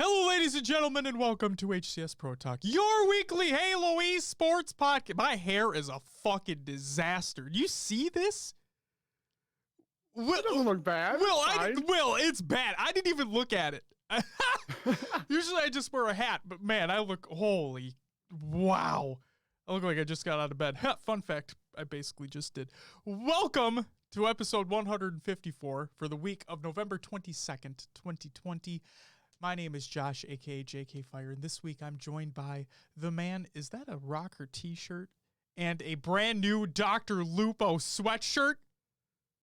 Hello, ladies and gentlemen, and welcome to HCS Pro Talk, your weekly Halo esports podcast. My hair is a fucking disaster. Do you see this? It doesn't look bad. Will, it's bad. I didn't even look at it. Usually I just wear a hat, but man, I look, holy, wow. I look like I just got out of bed. Fun fact, I basically just did. Welcome to episode 154 for the week of November 22nd, 2020. My name is Josh, a.k.a. JK Fire, and this week I'm joined by the man, is that a rocker t-shirt? And a brand new Dr. Lupo sweatshirt?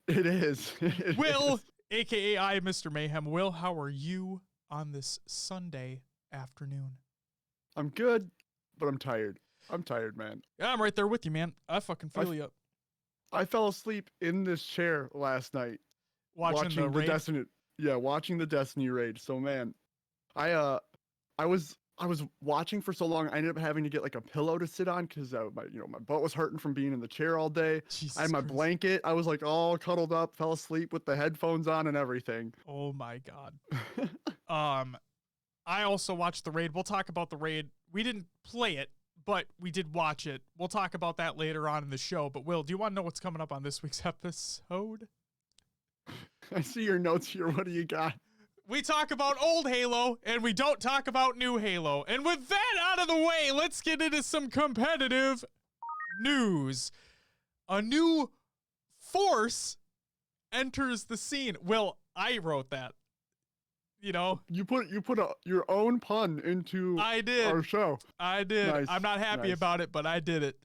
It is. Will, a.k.a. I, Mr. Mayhem. Will, how are you on this Sunday afternoon? I'm good, but I'm tired. I'm tired, man. Yeah, I'm right there with you, man. I fucking feel you. I fell asleep in this chair last night. Watching the raid? Destiny. Yeah, watching the Destiny raid. So, man, I was watching for so long. I ended up having to get like a pillow to sit on because my butt was hurting from being in the chair all day. Jesus I had my Christ. blanket. I was like all cuddled up, fell asleep with the headphones on and everything. Oh my God. I also watched the raid. We'll talk about the raid. We didn't play it, but we did watch it. We'll talk about that later on in the show. But Will, do you want to know what's coming up on this week's episode? I see your notes here. What do you got? We talk about old Halo, and we don't talk about new Halo. And with that out of the way, let's get into some competitive news. A new force enters the scene. Will, I wrote that. You know? You put your own pun into our show. I did. Nice. I'm not happy about it, but I did it.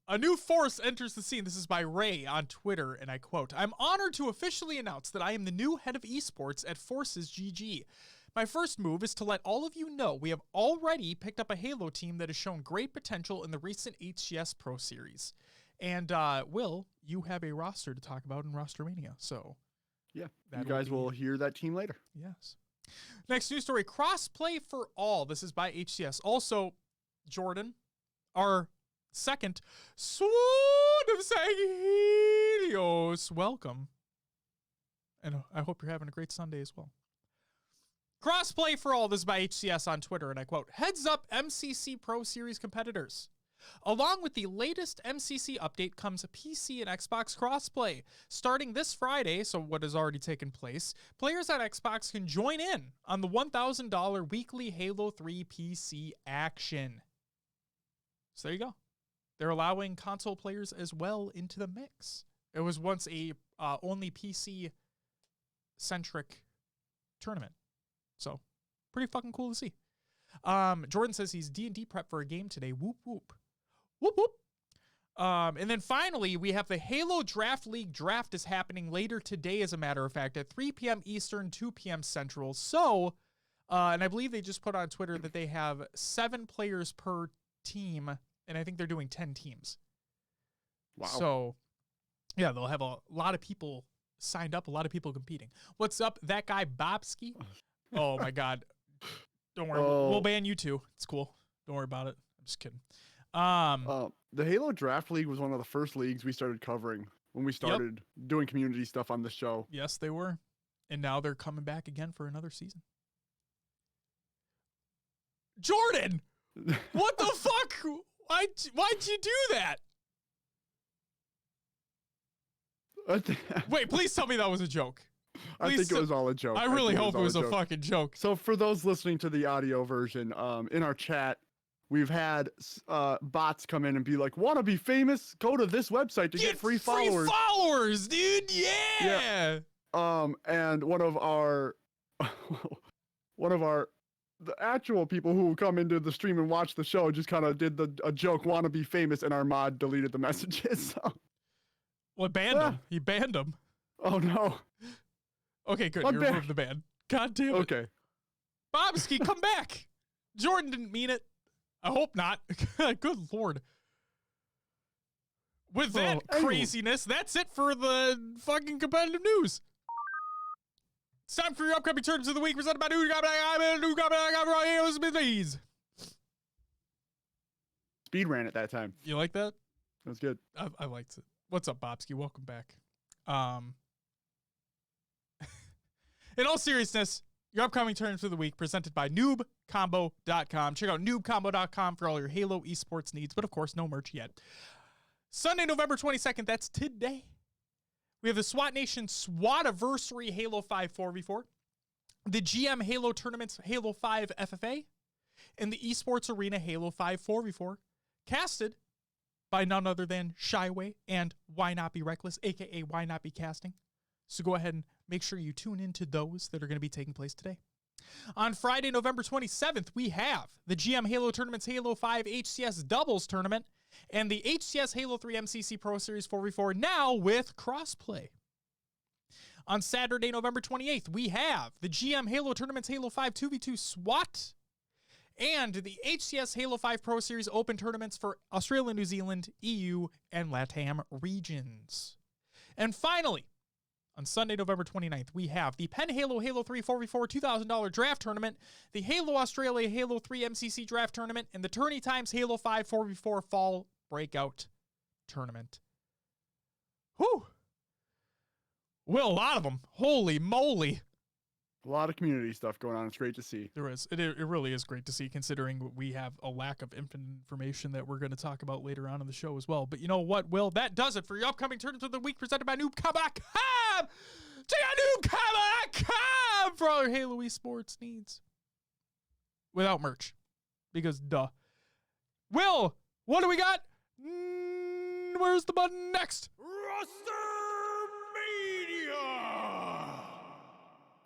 A new force enters the scene. This is by Ray on Twitter, and I quote, "I'm honored to officially announce that I am the new head of esports at Forces GG. My first move is to let all of you know we have already picked up a Halo team that has shown great potential in the recent HCS Pro Series. And Will, you have a roster to talk about in Roster Mania, so yeah, you guys will hear that team later." Yes. Next news story, crossplay for all. This is by HCS. Also, Jordan, our second Sword of Sagittarius, welcome. And I hope you're having a great Sunday as well. Crossplay for all. This is by HCS on Twitter, and I quote, "Heads up MCC Pro Series competitors. Along with the latest MCC update comes a PC and Xbox crossplay. Starting this Friday, so what has already taken place, players at Xbox can join in on the $1,000 weekly Halo 3 PC action." So there you go. They're allowing console players as well into the mix. It was once a only PC-centric tournament. So pretty fucking cool to see. Jordan says he's D&D prep for a game today. Whoop, whoop. Whoop, whoop. And then finally, we have the Halo Draft League draft is happening later today, as a matter of fact, at 3 p.m. Eastern, 2 p.m. Central. So, and I believe they just put on Twitter that they have 7 players per team, and I think they're doing 10 teams. Wow. So, yeah, they'll have a lot of people signed up, a lot of people competing. What's up, that guy Bobski? Oh, my God. Don't worry. We'll ban you too. It's cool. Don't worry about it. I'm just kidding. The Halo Draft League was one of the first leagues we started covering when we started doing community stuff on the show. Yes, they were. And now they're coming back again for another season. Jordan! What the fuck? Why'd you do that? Wait, please tell me that was a joke. I think it was all a joke. I really hope it was a fucking joke. So for those listening to the audio version, in our chat, we've had bots come in and be like, "Want to be famous? Go to this website to get free followers." Free followers, dude. Yeah. And one of our the actual people who come into the stream and watch the show just kind of did a joke, "Want to be famous," and our mod deleted the messages. So. Well, banned him. He banned him. Oh no. Okay, good. You removed the ban. God damn it. Okay. Bobski, come back. Jordan didn't mean it. I hope not. Good Lord. With that craziness, that's it for the fucking competitive news. It's time for your upcoming tournaments of the week presented by Speed ran at that time. You like that? That was good. I liked it. What's up, Bobski? Welcome back. In all seriousness, Your upcoming tournaments of the week presented by noobcombo.com. Check out noobcombo.com for all your Halo esports needs, but of course, no merch yet. Sunday, November 22nd, that's today. We have the SWAT Nation SWATiversary Halo 5 4v4, the GM Halo Tournaments Halo 5 FFA, and the Esports Arena Halo 5 4v4, casted by none other than Shyway and Why Not Be Reckless, aka Why Not Be Casting. So go ahead and make sure you tune into those that are going to be taking place today. On Friday, November 27th, we have the GM Halo Tournaments Halo 5 HCS Doubles Tournament and the HCS Halo 3 MCC Pro Series 4v4, now with crossplay. On Saturday, November 28th, we have the GM Halo Tournaments Halo 5 2v2 SWAT and the HCS Halo 5 Pro Series Open Tournaments for Australia, New Zealand, EU, and LATAM regions. And finally, on Sunday, November 29th, we have the Penn Halo Halo 3 4v4 $2,000 Draft Tournament, the Halo Australia Halo 3 MCC Draft Tournament, and the Tourney Times Halo 5 4v4 Fall Breakout Tournament. Whew. Well, a lot of them. Holy moly. A lot of community stuff going on. It's great to see. There is. It really is great to see, considering we have a lack of information that we're going to talk about later on in the show as well. But you know what, Will? That does it for your upcoming tournament of the week presented by noobcombo.com. Check out noobcombo.com for all your Halo esports needs. Without merch. Because duh. Will, what do we got? Where's the button next?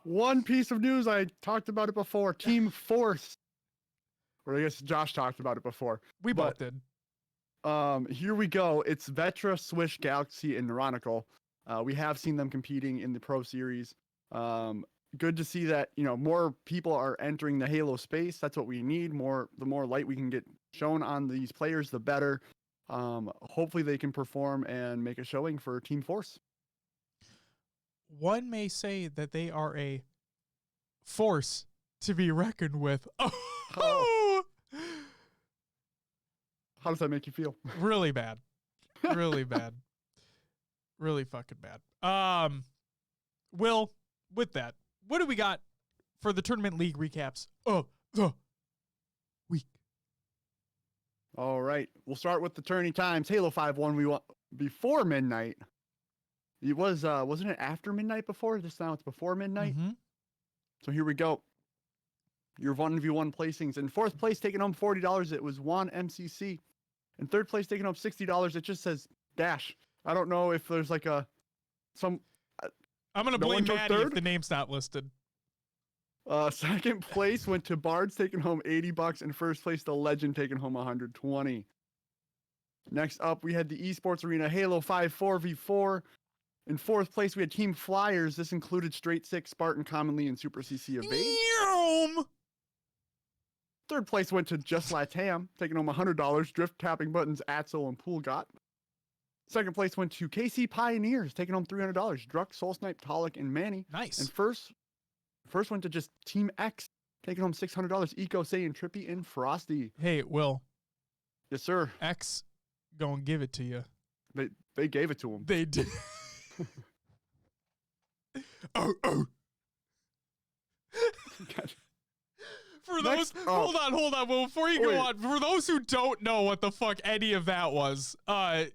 One piece of news, I talked about it before. Team Force. Or I guess Josh talked about it before. We both did. Here we go. It's Vetra, Swish, Galaxy, and Neuronical. We have seen them competing in the Pro Series. Good to see that, more people are entering the Halo space. That's what we need. The more light we can get shown on these players, the better. Hopefully they can perform and make a showing for Team Force. One may say that they are a force to be reckoned with. Oh. How does that make you feel? Really bad. Really bad. Really fucking bad. Will, with that, what do we got for the tournament league recaps of the week? All right. We'll start with the Tourney Times. Halo 5 1 we won before midnight. It was, wasn't it after midnight before? Now it's before midnight. Mm-hmm. So here we go. Your 1v1 placings. In fourth place, taking home $40. It was Juan MCC. In third place, taking home $60. It just says Dash. I don't know if there's like I'm going to blame Maddie if the name's not listed. Second place went to Bards, taking home $80. And first place, the Legend, taking home $120. Next up, we had the Esports Arena Halo 5 4v4. In fourth place, we had Team Flyers. This included Straight Six, Spartan, Commonly, and Super CC Evade. Third place went to Just Latam, taking home $100. Drift, Tapping Buttons, Atzel, and Poolgot. Second place went to KC Pioneers, taking home $300. Druck, Soul Snipe, Talik, and Manny. Nice. And first went to just Team X, taking home $600. Eco, Saiyan, Trippy, and Frosty. Hey, Will. Yes, sir. X gonna give it to you. They gave it to him. They did. Oh. For those, hold on. Well, before you go on, for those who don't know what the fuck any of that was, A,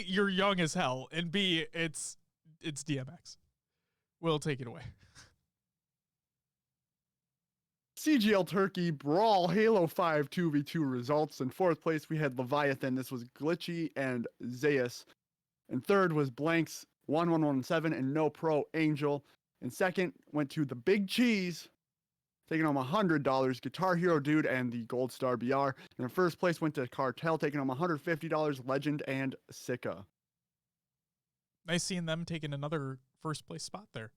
you're young as hell, and B, it's DMX. We'll take it away. CGL Turkey Brawl Halo 5 2v2 results. In fourth place, we had Leviathan. This was Glitchy and Zayas. And third was Blanks 1117 and No Pro Angel. And second went to the Big Cheese, taking home $100. Guitar Hero Dude and the Gold Star BR. And in first place went to Cartel, taking home $150. Legend and Sika. Nice seeing them taking another first place spot there.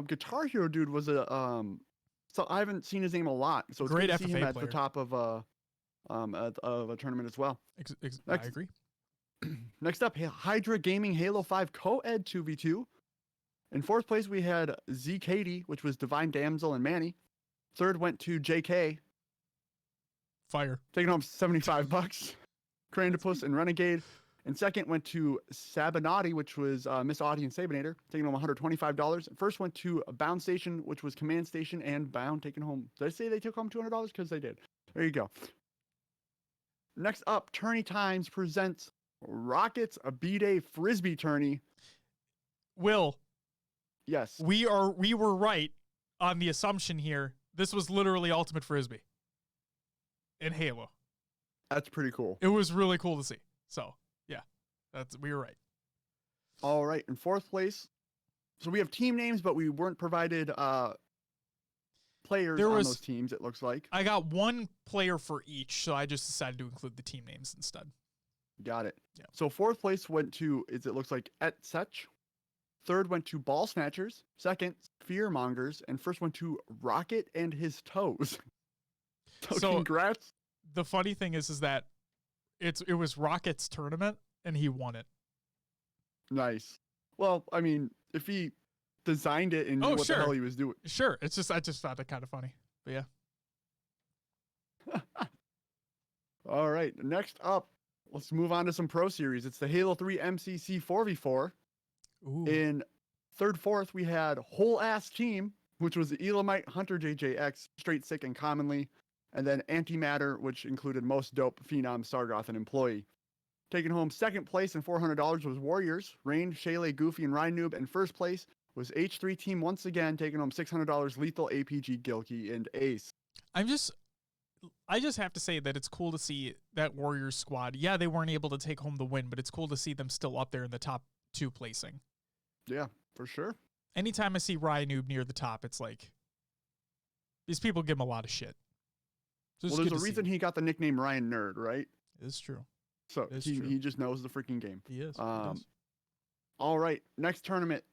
Guitar Hero Dude was so I haven't seen his name a lot. So it's great good to see FFA him at player. the top of a tournament as well. I agree. Next up, Hydra Gaming Halo 5 Co-Ed 2v2. In fourth place, we had Z Katie, which was Divine Damsel and Manny. Third went to JK. Fire. Taking home $75. Crandipus and Renegade. And second went to Sabinati, which was Miss Audie and Sabinator, taking home $125. First went to Bound Station, which was Command Station and Bound, taking home. Did I say they took home $200? Because they did. There you go. Next up, Tourney Times presents Rockets a B-Day Frisbee Tourney. Will. Yes. We were right on the assumption here. This was literally Ultimate Frisbee in Halo. That's pretty cool. It was really cool to see. So, yeah, we were right. All right. In fourth place, so we have team names, but we weren't provided players on those teams, it looks like. I got one player for each, so I just decided to include the team names instead. Got it. Yeah. So fourth place went to, it looks like, Et Sech. Third went to Ball Snatchers. Second, Fearmongers. And first went to Rocket and His Toes. So congrats. The funny thing is that it was Rocket's tournament, and he won it. Nice. Well, I mean, if he designed it and knew what the hell he was doing. Sure. I just thought it kind of funny. But yeah. All right. Next up, let's move on to some Pro Series. It's the Halo 3 MCC 4v4. Ooh. In third, fourth, we had Whole Ass Team, which was the Elamite, Hunter JJX, Straight Sick, and Commonly. And then Antimatter, which included Most Dope, Phenom, Sargoth, and Employee. Taking home second place and $400 was Warriors, Rain, Shaylee, Goofy, and Ryan Noob. And first place was H3 Team once again, taking home $600, Lethal, APG, Gilkey, and Ace. I just have to say that it's cool to see that Warriors squad. Yeah, they weren't able to take home the win, but it's cool to see them still up there in the top 2 placing. Yeah, for sure. Anytime I see Ryan Noob near the top, it's like these people give him a lot of shit. So well, there's a reason he got the nickname Ryan Nerd, right? It's true. So he just knows the freaking game. He is. All right, next tournament,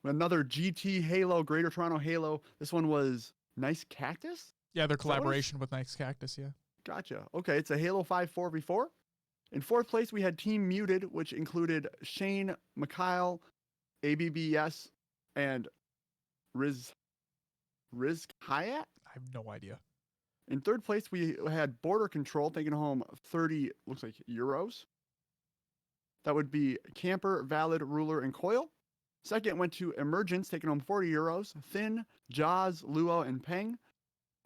another GT Halo, Greater Toronto Halo. This one was Nice Cactus? Yeah, their collaboration with Nice Cactus, yeah. Gotcha. Okay, it's a Halo 5 4v4. In fourth place, we had Team Muted, which included Shane, Mikhail, ABBS, and Riz Hayat? I have no idea. In third place, we had Border Control taking home 30, looks like euros. That would be Camper, Valid, Ruler, and Coil. Second went to Emergence, taking home 40 euros. Thin, Jaws, Luo, and Peng.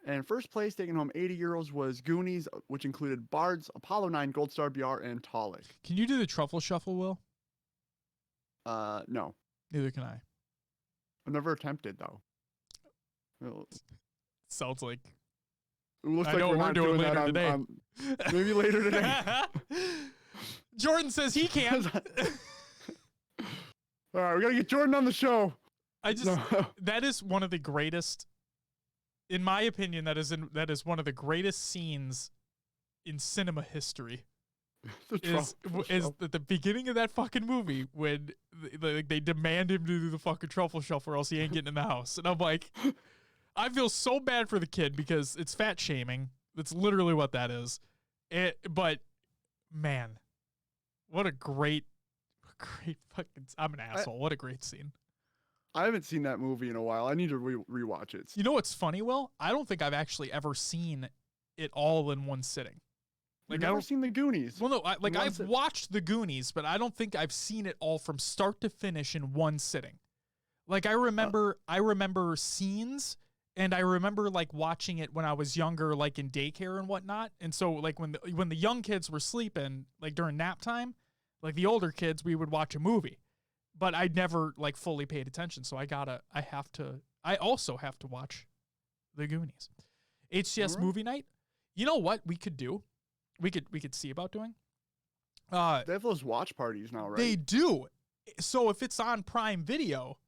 And first place, taking home 80 euros, was Goonies, which included Bards, Apollo 9, Gold Star BR, and Talik. Can you do the truffle shuffle, Will? No. Neither can I. I've never attempted, though. Sounds like... It looks like we're not doing later today. Maybe later today. Jordan says he can't. All right, we got to get Jordan on the show. That is one of the greatest... In my opinion, that is one of the greatest scenes in cinema history. Is at the beginning of that fucking movie when they demand him to do the fucking truffle shuffle or else he ain't getting in the house. And I'm like, I feel so bad for the kid because it's fat shaming. That's literally what that is. But man, what a great fucking, I'm an asshole. What a great scene. I haven't seen that movie in a while. I need to rewatch it. You know what's funny, Will? I don't think I've actually ever seen it all in one sitting. Like, I've never seen The Goonies. Well, no, I've watched The Goonies, but I don't think I've seen it all from start to finish in one sitting. Like, I remember scenes, and I remember like watching it when I was younger, like in daycare and whatnot. And so, like when the young kids were sleeping, like during nap time, like the older kids, we would watch a movie. But I never like fully paid attention, so I also have to watch The Goonies. HCS movie night. You know what we could do? We could see about doing. They have those watch parties now, right? They do. So if it's on Prime Video,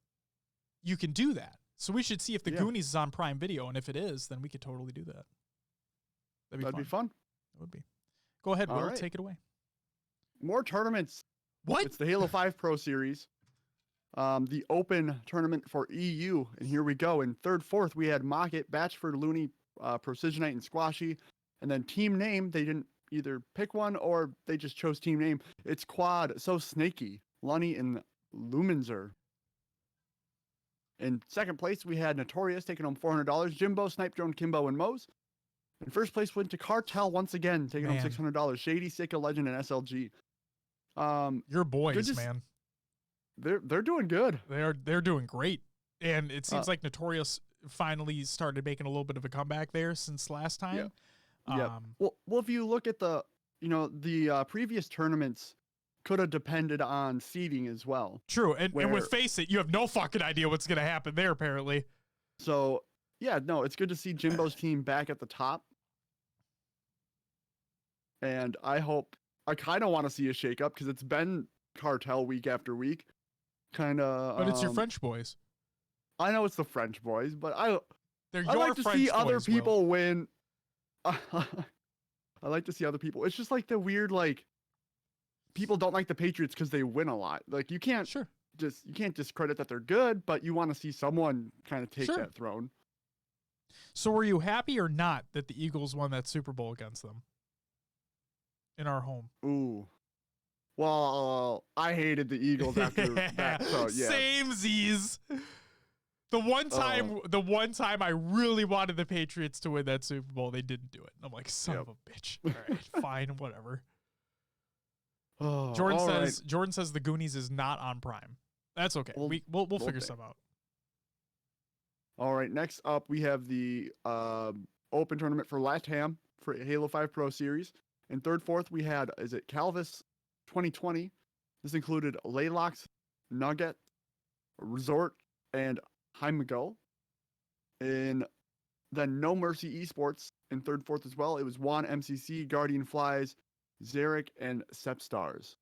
you can do that. So we should see if The Goonies is on Prime Video, and if it is, then we could totally do that. That'd be fun. It would be. Go ahead, Will. Take it away. More tournaments. What? It's the Halo 5 Pro Series. The open tournament for EU. And here we go. In third, fourth, we had Mocket, Batchford, Looney, Precisionite, and Squashy. And then team name, they didn't either pick one or they just chose team name. It's Quad, So Snaky, Lunny, and Lumenzer. In second place, we had Notorious taking home $400. Jimbo, Snipe Drone, Kimbo, and Mose. In first place went to Cartel once again, taking home $600. Shady, Sicka, Legend, and SLG. Your boys, just, man. They're doing good. They're doing great. And it seems like Notorious finally started making a little bit of a comeback there since last time. Yeah. Well, if you look at the previous tournaments could have depended on seeding as well. True. And with Face It, you have no fucking idea what's going to happen there, apparently. So, yeah, no, it's good to see Jimbo's team back at the top. And I kind of want to see a shakeup because it's been Cartel week after week. Kind of. But it's your French boys. I know it's the French boys, but I like to French see other boys, people win. I like to see other people. It's just like the weird, like, people don't like the Patriots because they win a lot. Like, you can't discredit that they're good, but you want to see someone kind of take that throne. So were you happy or not that the Eagles won that Super Bowl against them in our home? Ooh. Well, I hated the Eagles after that. So, yeah. Samesies. The one time I really wanted the Patriots to win that Super Bowl, they didn't do it. And I'm like, son of a bitch. All right, fine, whatever. Jordan says the Goonies is not on Prime. That's okay. We'll figure something out. All right, next up we have the open tournament for LATAM for Halo 5 Pro Series. And fourth we had Calvis 2020. This included Laylox, Nugget, Resort, and Heimgo. And then No Mercy Esports in fourth as well. It was Juan MCC, Guardian Flies, Zarek, and Sepstars.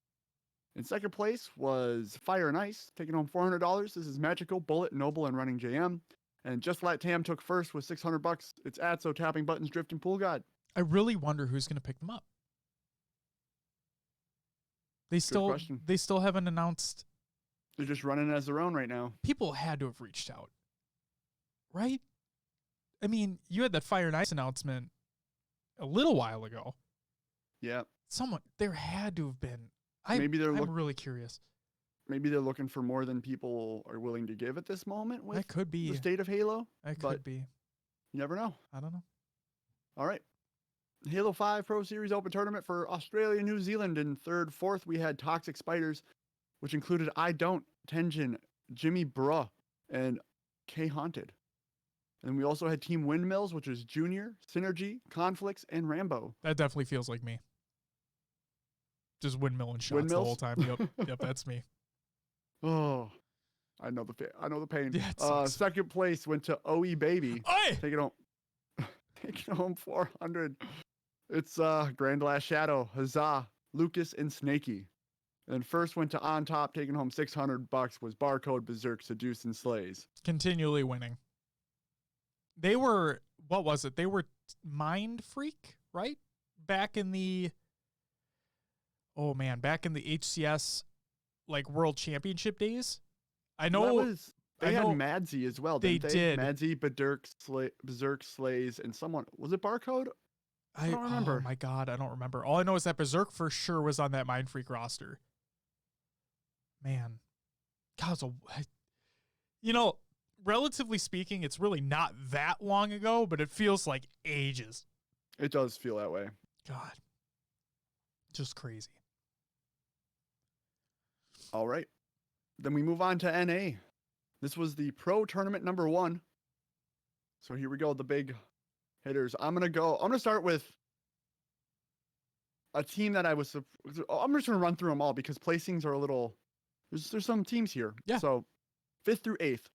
In second place was Fire and Ice, taking home $400. This is Magical, Bullet, Noble, and Running JM. And Just LATAM took first with $600. It's Atso, Tapping Buttons, Drifting Pool God. I really wonder who's going to pick them up. They still haven't announced. They're just running as their own right now. People had to have reached out, right? I mean, you had that Fire and Ice announcement a little while ago. Yeah. There had to have been. I'm really curious. Maybe they're looking for more than people are willing to give at this moment with that could be the state of Halo. That could be. You never know. I don't know. All right. Halo 5 Pro Series Open Tournament for Australia and New Zealand. In fourth, we had Toxic Spiders, which included I Don't, Tenjin, Jimmy Bruh, and K Haunted. And we also had Team Windmills, which was Junior, Synergy, Conflicts, and Rambo. That definitely feels like me. Just windmill and shots the whole time. Yep, that's me. Oh, I know the pain. Yeah, second place went to OE Baby. Oi! Taking home 400. It's Grand Last Shadow, Huzzah, Lucas, and Snakey. And first went to On Top, taking home $600 was Barcode, Berserk, Seduce, and Slays. Continually winning. They were, what was it? They were Mind Freak, right? Back in the HCS World Championship days. I know they had Madsy as well. They did. Madsy, Berserk, Slays, and someone, was it Barcode? I don't remember. Oh my God, I don't remember. All I know is that Berserk for sure was on that Mind Freak roster. Man, God, relatively speaking, it's really not that long ago, but it feels like ages. It does feel that way. God, just crazy. All right. Then we move on to NA. This was the Pro Tournament number 1. So here we go, the big hitters. I'm going to start with a team that I'm just going to run through them all because placings are a little, there's some teams here. Yeah. So 5th through 8th.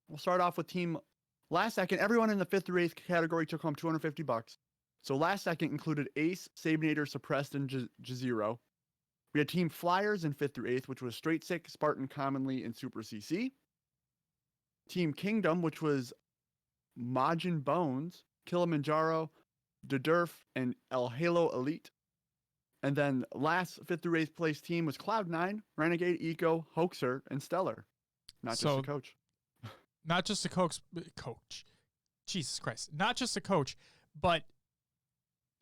We'll start off with team last second. Everyone in the 5th through 8th category took home $250. So last second included Ace, Sabinator, Suppressed, and Jazero. We had Team Flyers in 5th through 8th, which was Straight Sick, Spartan, Commonly, and Super CC. Team Kingdom, which was Majin Bones, Kilimanjaro, Dedurf, and El Halo Elite. And then last 5th through 8th place team was Cloud9, Renegade, Eco, Hoaxer, and Stellar. Not just a coach. Not just a coach. Jesus Christ. Not just a coach, but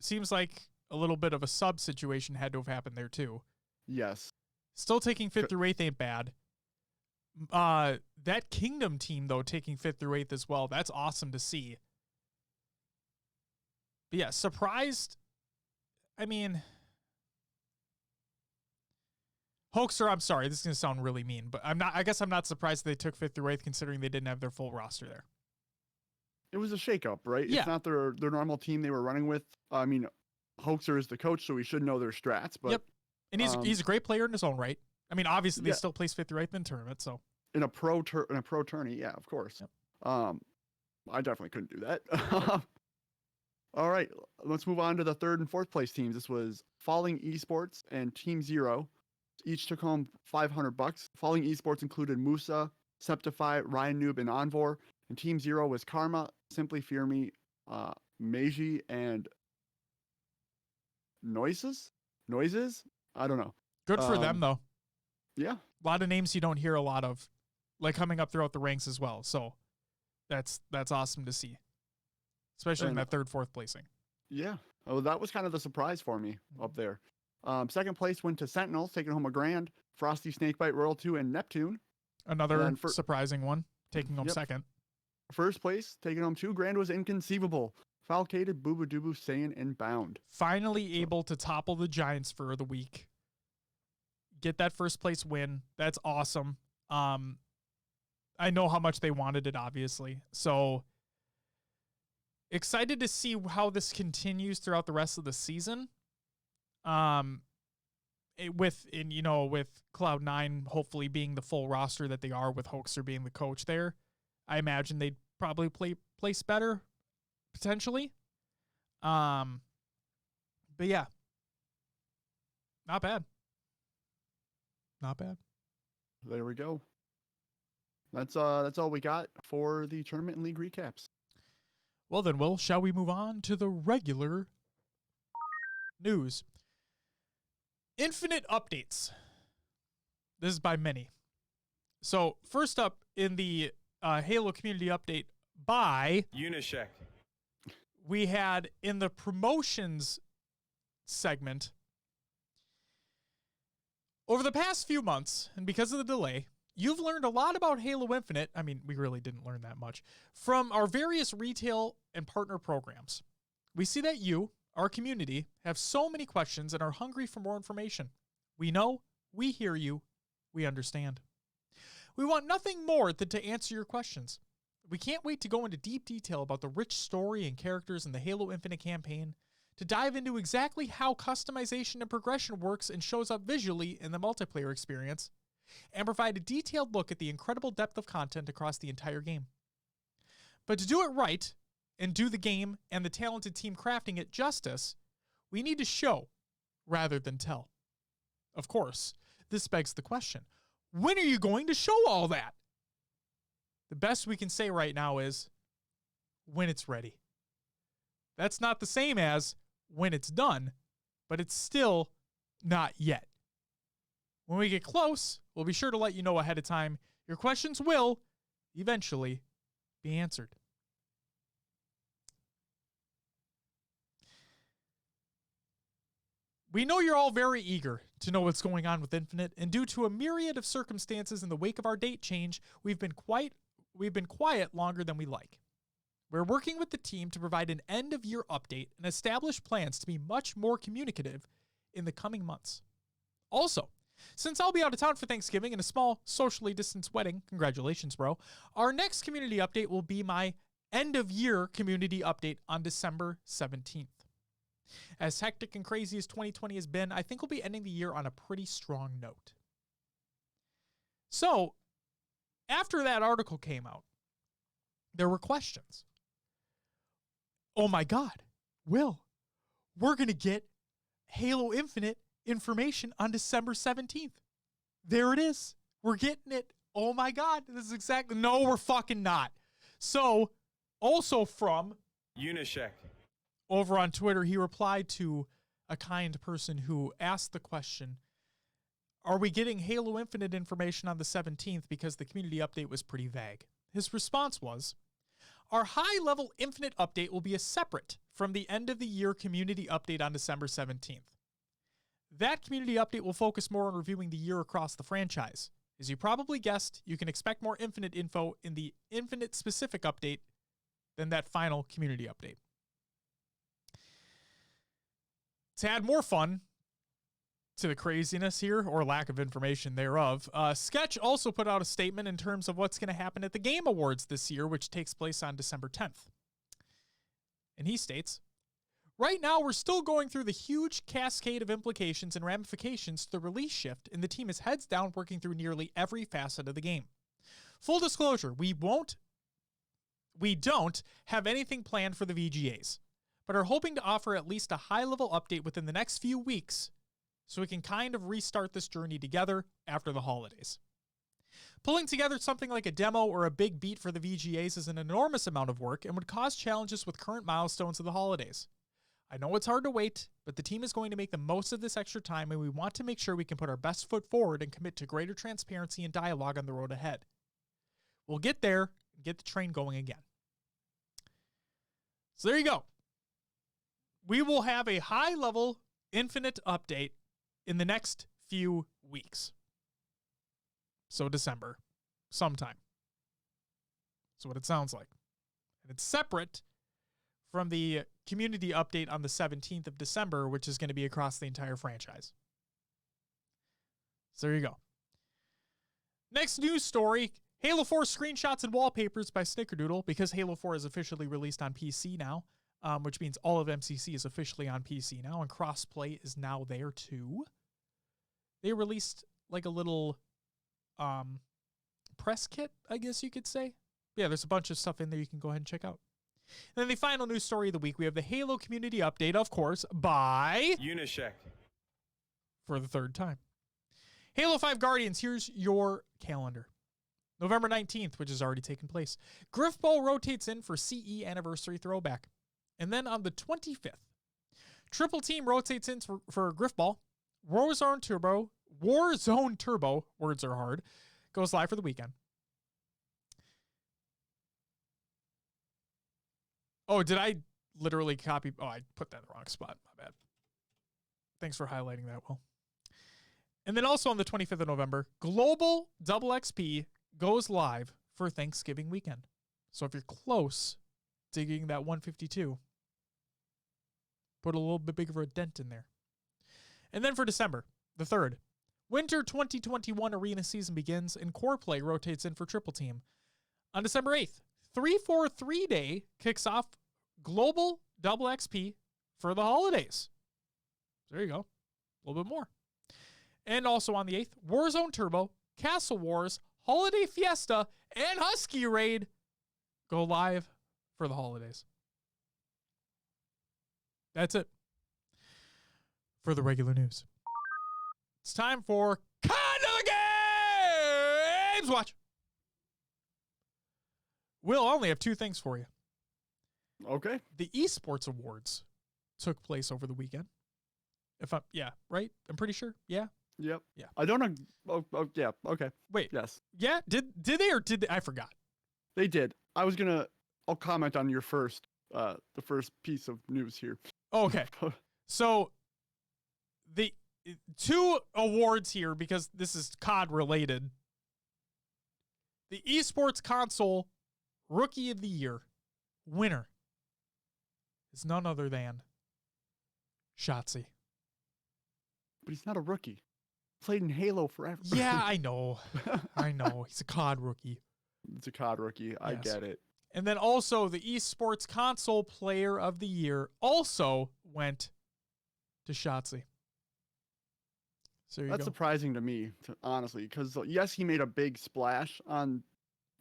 seems like a little bit of a sub situation had to have happened there too. Yes. Still taking 5th through 8th ain't bad. That Kingdom team, though, taking 5th through 8th as well. That's awesome to see. But yeah, surprised. I mean, Hoaxer, I'm sorry, this is going to sound really mean, but I guess I'm not surprised they took 5th through 8th considering they didn't have their full roster there. It was a shakeup, right? Yeah. It's not their normal team they were running with. I mean, Hoaxer is the coach, so he should know their strats. But yep. And he's a great player in his own right. I mean, obviously they still place 5th through 8th in tournament, so in a pro tourney, yeah, of course. Yep. I definitely couldn't do that. All right, let's move on to the 3rd and 4th place teams. This was Falling Esports and Team Zero. Each took home $500. Falling Esports included Musa, Septify, Ryan Noob, and Envor. And Team Zero was Karma, Simply Fear Me, Meiji, and Noises? I don't know. Good for them, though. Yeah. A lot of names you don't hear a lot of, like coming up throughout the ranks as well. So that's awesome to see, especially in that 3rd, 4th placing. Yeah. Oh, that was kind of the surprise for me up there. 2nd place went to Sentinels, taking home $1,000. Frosty, Snakebite, Royal 2, and Neptune. Another surprising one, taking home 2nd. 1st place, taking home $2,000 was Inconceivable. Falcated, Booba Doobu, Saiyan, and Bound. Finally able to topple the Giants for the week. Get that 1st place win. That's awesome. I know how much they wanted it, obviously. So excited to see how this continues throughout the rest of the season. With Cloud9 hopefully being the full roster that they are, with Hoaxer being the coach there, I imagine they'd probably place better potentially. But yeah, not bad. Not bad. There we go. That's all we got for the tournament and league recaps. Well then, Will, shall we move on to the regular news? Infinite updates. This is by many. So first up in the Halo community update by Unishek, we had in the promotions segment, over the past few months, and because of the delay, you've learned a lot about Halo Infinite. I mean, we really didn't learn that much from our various retail and partner programs. We see that you, our community, have so many questions and are hungry for more information. We know, we hear you, we understand. We want nothing more than to answer your questions. We can't wait to go into deep detail about the rich story and characters in the Halo Infinite campaign, to dive into exactly how customization and progression works and shows up visually in the multiplayer experience, and provide a detailed look at the incredible depth of content across the entire game. But to do it right, and do the game and the talented team crafting it justice, we need to show rather than tell. Of course, this begs the question, when are you going to show all that? The best we can say right now is, when it's ready. That's not the same as when it's done, but it's still not yet. When we get close, we'll be sure to let you know ahead of time. Your questions will eventually be answered. We know you're all very eager to know what's going on with Infinite, and due to a myriad of circumstances in the wake of our date change, we've been quiet longer than we like. We're working with the team to provide an end-of-year update and establish plans to be much more communicative in the coming months. Also, since I'll be out of town for Thanksgiving and a small socially distanced wedding, congratulations, bro, our next community update will be my end-of-year community update on December 17th. As hectic and crazy as 2020 has been, I think we'll be ending the year on a pretty strong note. So, after that article came out, there were questions. Oh my God, Will, we're going to get Halo Infinite information on December 17th. There it is. We're getting it. Oh my God, this is exactly, no, we're fucking not. So, also from Unishek, over on Twitter, he replied to a kind person who asked the question, are we getting Halo Infinite information on the 17th because the community update was pretty vague? His response was, our high-level Infinite update will be a separate from the end-of-the-year community update on December 17th. That community update will focus more on reviewing the year across the franchise. As you probably guessed, you can expect more Infinite info in the Infinite-specific update than that final community update. To add more fun, to the craziness here, or lack of information thereof, Sketch also put out a statement in terms of what's going to happen at the Game Awards this year, which takes place on December 10th. And he states, right now we're still going through the huge cascade of implications and ramifications to the release shift, and the team is heads down working through nearly every facet of the game. Full disclosure, we don't have anything planned for the VGAs, but are hoping to offer at least a high-level update within the next few weeks so we can kind of restart this journey together after the holidays. Pulling together something like a demo or a big beat for the VGAs is an enormous amount of work and would cause challenges with current milestones of the holidays. I know it's hard to wait, but the team is going to make the most of this extra time, and we want to make sure we can put our best foot forward and commit to greater transparency and dialogue on the road ahead. We'll get there and get the train going again. So there you go. We will have a high-level infinite update in the next few weeks. So December, sometime. That's what it sounds like. And it's separate from the community update on the 17th of December, which is going to be across the entire franchise. So there you go. Next news story, Halo 4 screenshots and wallpapers by Snickerdoodle, because Halo 4 is officially released on PC now, which means all of MCC is officially on PC now, and crossplay is now there too. They released like a little press kit, I guess you could say. Yeah, there's a bunch of stuff in there you can go ahead and check out. And then the final news story of the week, we have the Halo community update, of course, by Unisec. For the third time. Halo 5 Guardians, here's your calendar. November 19th, which has already taken place. Griffball rotates in for CE Anniversary Throwback. And then on the 25th, Triple Team rotates in for Griffball. Warzone Turbo, words are hard, goes live for the weekend. Oh, did I literally copy? Oh, I put that in the wrong spot. My bad. Thanks for highlighting that, Will. And then also on the 25th of November, Global Double XP goes live for Thanksgiving weekend. So if you're close to getting that 152, put a little bit bigger of a dent in there. And then for December, the 3rd, Winter 2021 Arena season begins and Core Play rotates in for Triple Team. On December 8th, 343 Day kicks off Global Double XP for the holidays. There you go. A little bit more. And also on the 8th, Warzone Turbo, Castle Wars, Holiday Fiesta, and Husky Raid go live for the holidays. That's it for the regular news. It's time for Kind of Games Watch. Will, I only have two things for you. Okay. The Esports Awards took place over the weekend. Right? I'm pretty sure. Yeah. Yep. Yeah. I don't know. Yeah. Okay. Wait. Yes. Yeah. Did they or did they? I forgot. They did. I'll comment on your the first piece of news here. Oh, okay. So the two awards here, because this is COD related. The Esports Console Rookie of the Year winner is none other than Shotzzy. But he's not a rookie. Played in Halo forever. Yeah, I know. I know. He's a COD rookie. It's a COD rookie. I get it. And then also the Esports Console Player of the Year also went to Shotzzy. So That's surprising to me, honestly, because yes, he made a big splash on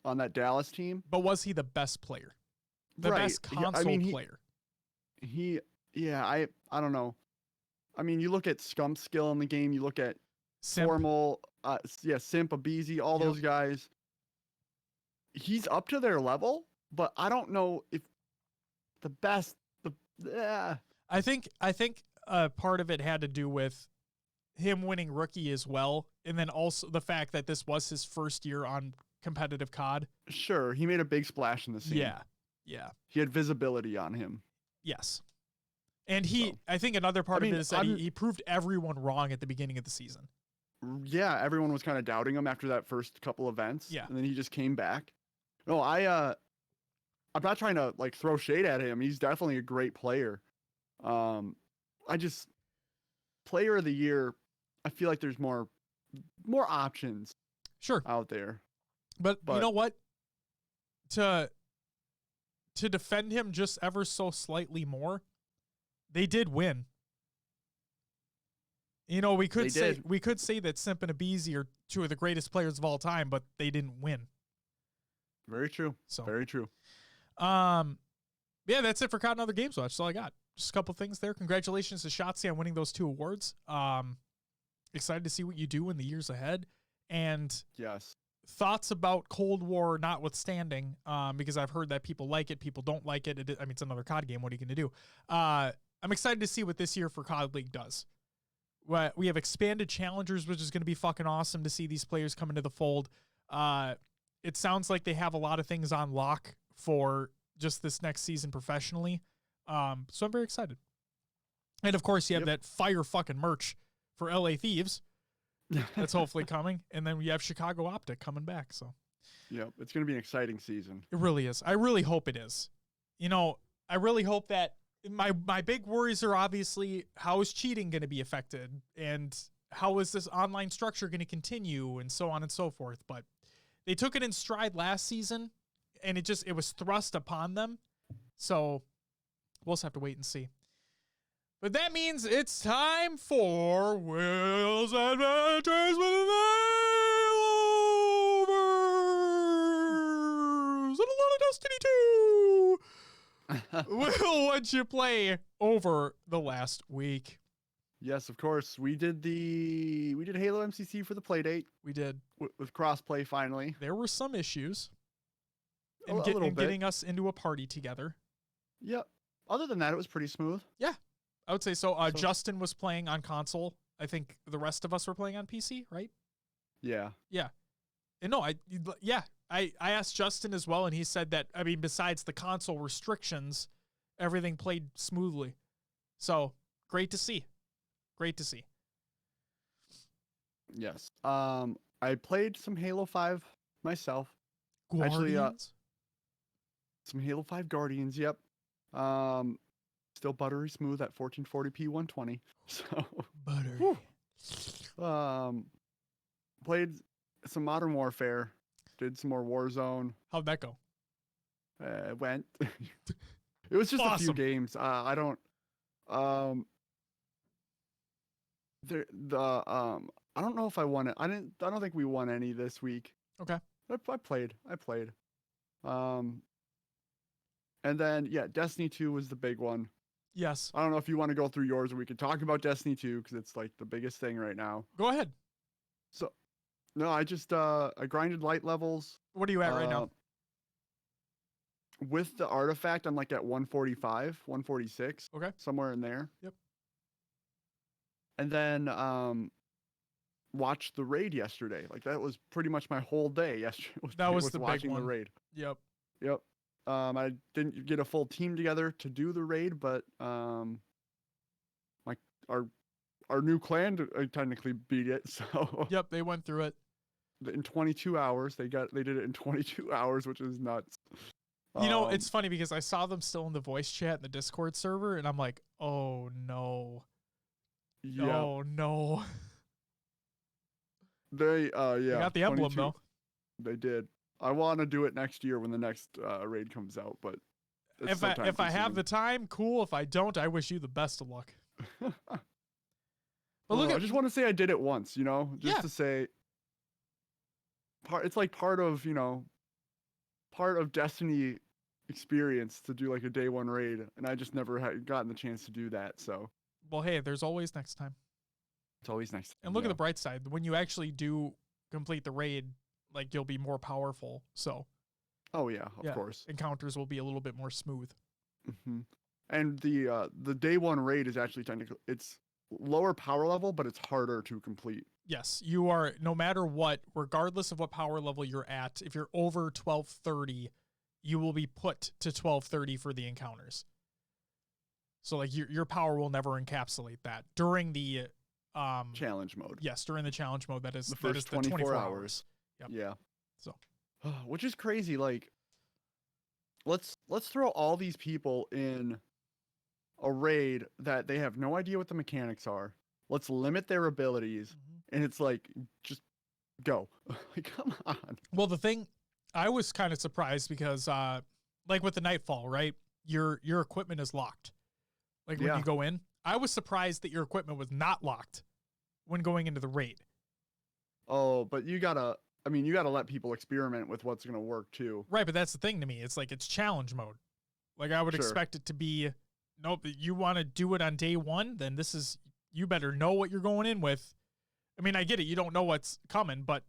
that Dallas team. But was he the best player? The best console player? I don't know. I mean, you look at Scump's skill in the game, you look at Simp. Formal, Simp, Abizi, all those guys. He's up to their level, but I don't know if the best. I think part of it had to do with him winning rookie as well, and then also the fact that this was his first year on competitive COD. Sure, he made a big splash in the scene. Yeah. He had visibility on him. Yes. And I think another part of it is that he proved everyone wrong at the beginning of the season. Yeah, everyone was kind of doubting him after that first couple events. Yeah. And then he just came back. No, I'm not trying to throw shade at him. He's definitely a great player. Player of the year, I feel like there's more options Sure. out there. But you know what? To defend him just ever so slightly more, they did win. You know, we could say that Simp and Abizi are two of the greatest players of all time, but they didn't win. Very true. So very true. Yeah, that's it for Caught in Other Games Watch. That's all I got. Just a couple things there. Congratulations to Shotzi on winning those 2 awards. Excited to see what you do in the years ahead. And yes, thoughts about Cold War notwithstanding, because I've heard that people like it, people don't like it. I mean, it's another COD game. What are you going to do? I'm excited to see what this year for COD League does. We have expanded challengers, which is going to be fucking awesome to see these players come into the fold. It sounds like they have a lot of things on lock for just this next season professionally. So I'm very excited. And of course, you have that fire fucking merch for LA Thieves. That's hopefully coming. And then we have Chicago Optic coming back. So, yeah, it's going to be an exciting season. It really is. I really hope it is. You know, I really hope that my big worries are obviously how is cheating going to be affected and how is this online structure going to continue and so on and so forth. But they took it in stride last season and it was thrust upon them. So we'll just have to wait and see. But that means it's time for Will's Adventures with Mailers and a lot of Destiny 2. Will, what'd you play over the last week? Yes, of course. We did Halo MCC for the playdate. We did. With crossplay finally. There were some issues in getting us into a party together. Yep. Other than that, it was pretty smooth. Yeah. I would say so. Justin was playing on console. I think the rest of us were playing on PC, right? Yeah. Yeah. And no, I asked Justin as well, and he said that, I mean, besides the console restrictions, everything played smoothly. So, great to see. Great to see. Yes. I played some Halo 5 myself. Guardians? Actually, some Halo 5 Guardians, yep. Still buttery smooth at 1440p 120. So buttery. Played some Modern Warfare. Did some more Warzone. How'd that go? It went. It was just awesome. a few games. I don't know if I won it. I don't think we won any this week. Okay. I played. And then Destiny 2 was the big one. Yes. I don't know if you want to go through yours or we could talk about Destiny 2 because it's like the biggest thing right now. Go ahead. So, no, I just I grinded light levels. What are you at right now? With the artifact, I'm like at 145, 146. Okay. Somewhere in there. Yep. And then watched the raid yesterday. Like that was pretty much my whole day yesterday. That was the watching big one. The raid. Yep. I didn't get a full team together to do the raid, but our new clan technically beat it. So yep, they went through it in 22 hours. They did it in 22 hours, which is nuts. You know, it's funny because I saw them still in the voice chat in the Discord server, and I'm like, oh no. Yeah. Oh no. They got the emblem though. They did. I want to do it next year when the next raid comes out, but if I have the time, cool. If I don't, I wish you the best of luck. But look, I just want to say I did it once, just to say. It's like part of Destiny experience to do like a day one raid, and I just never had gotten the chance to do that. So, well, hey, there's always next time. It's always next time. And look at the bright side. When you actually do complete the raid, like you'll be more powerful. So, oh yeah, of course, encounters will be a little bit more smooth. Mm-hmm. And the day one raid is actually technically it's lower power level, but it's harder to complete. Yes, you are, no matter what, regardless of what power level you're at, if you're over 1230, you will be put to 1230 for the encounters. So like your power will never encapsulate that during the challenge mode. Yes, during the challenge mode, that is the first 24 hours. Yep. Yeah. So, which is crazy. Like, let's throw all these people in a raid that they have no idea what the mechanics are. Let's limit their abilities. And it's like, just go. Like, come on. Well, the thing, I was kind of surprised because, like with the Nightfall, right? Your equipment is locked. Like when you go in, I was surprised that your equipment was not locked when going into the raid. Oh, but you gotta let people experiment with what's gonna work too. Right, but that's the thing to me. It's like it's challenge mode. Like I would expect it to be, nope, you want to do it on day one, then you better know what you're going in with. I mean, I get it. You don't know what's coming, but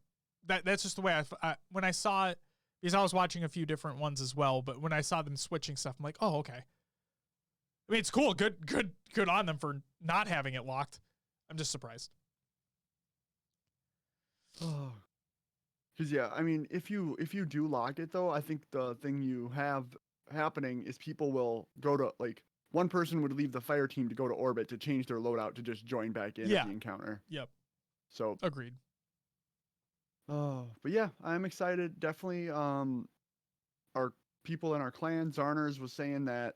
that's just the way when I saw it, because I was watching a few different ones as well, but when I saw them switching stuff, I'm like, oh, okay. I mean, it's cool. Good on them for not having it locked. I'm just surprised. Oh, because I mean, if you do lock it though, I think the thing you have happening is people will go to, like, one person would leave the fire team to go to orbit to change their loadout to just join back in at the encounter. Yep. So agreed. Oh, but yeah, I'm excited. Definitely. Our people in our clan, Zarners, was saying that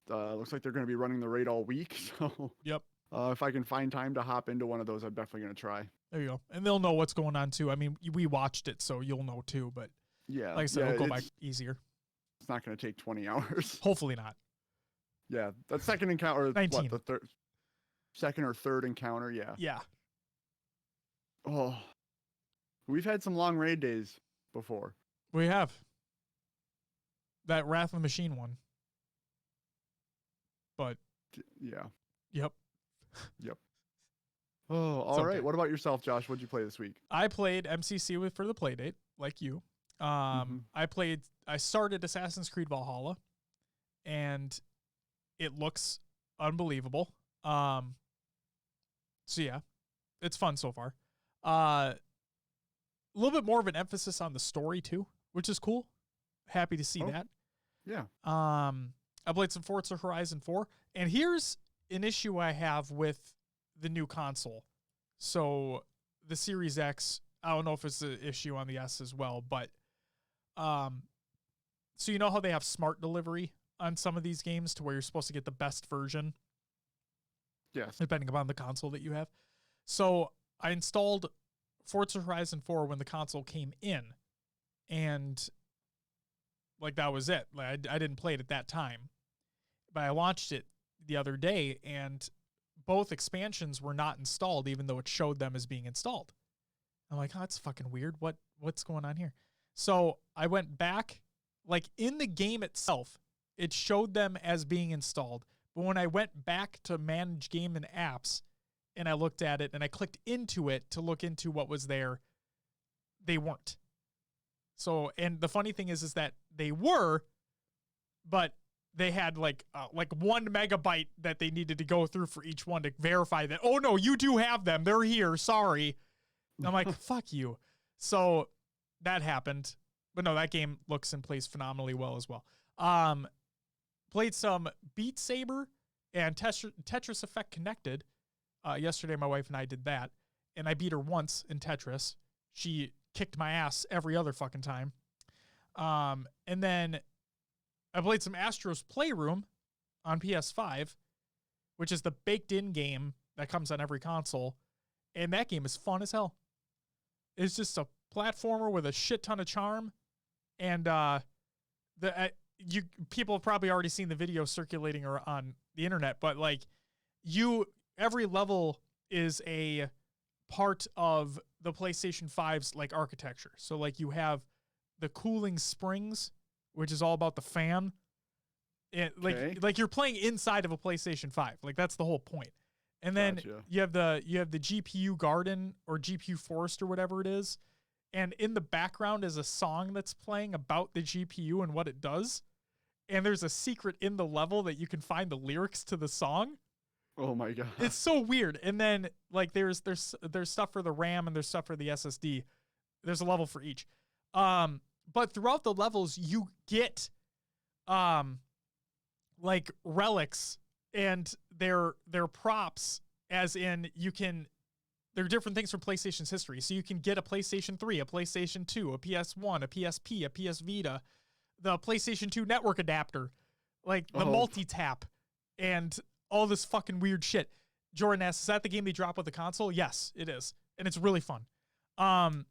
looks like they're going to be running the raid all week. So yep. If I can find time to hop into one of those, I'm definitely going to try. There you go. And they'll know what's going on too. I mean, we watched it, so you'll know too. But yeah, like I said, it'll go by easier. It's not going to take 20 hours. Hopefully not. Yeah, that second encounter, 19. What, the second or third encounter? Yeah. Yeah. Oh, we've had some long raid days before. We have. That Wrath of the Machine one. But yeah. Yep. Yep. Oh, all right. What about yourself, Josh? What'd you play this week? I played MCC for the playdate, like you. I started Assassin's Creed Valhalla, and it looks unbelievable. So yeah, it's fun so far. A little bit more of an emphasis on the story too, which is cool. Happy to see that. Yeah. I played some Forza Horizon 4, and here's an issue I have with the new console. So the Series X, I don't know if it's an issue on the S as well, but so you know how they have smart delivery on some of these games to where you're supposed to get the best version? Yes. Depending upon the console that you have. So I installed Forza Horizon 4 when the console came in, and like that was it. Like I didn't play it at that time, but I launched it the other day, and both expansions were not installed, even though it showed them as being installed. I'm like, oh, that's fucking weird. What's going on here? So I went back, like in the game itself, it showed them as being installed. But when I went back to manage game and apps, and I looked at it and I clicked into it to look into what was there, they weren't. So, and the funny thing is that they were, but they had like 1 megabyte that they needed to go through for each one to verify that, oh no, you do have them. They're here. Sorry. And I'm like, fuck you. So that happened. But no, that game looks and plays phenomenally well as well. Played some Beat Saber and Tetris Effect Connected. Yesterday, my wife and I did that, and I beat her once in Tetris. She kicked my ass every other fucking time. And then I played some Astro's Playroom on PS5, which is the baked-in game that comes on every console, and that game is fun as hell. It's just a platformer with a shit ton of charm, and people have probably already seen the video circulating on the internet, but like every level is a part of the PlayStation 5's like architecture. So like you have the cooling springs, which is all about the fan. And like you're playing inside of a PlayStation 5. Like that's the whole point. And then you have the GPU garden or GPU forest or whatever it is. And in the background is a song that's playing about the GPU and what it does. And there's a secret in the level that you can find the lyrics to the song. Oh my god. It's so weird. And then like there's stuff for the RAM and there's stuff for the SSD. There's a level for each. But throughout the levels you get like relics and they're props, as in there are different things from PlayStation's history. So you can get a PlayStation 3, a PlayStation 2, a PS1, a PSP, a PS Vita, the PlayStation 2 network adapter, like the multi-tap and all this fucking weird shit. Jordan asks, is that the game they drop with the console? Yes, it is. And it's really fun. And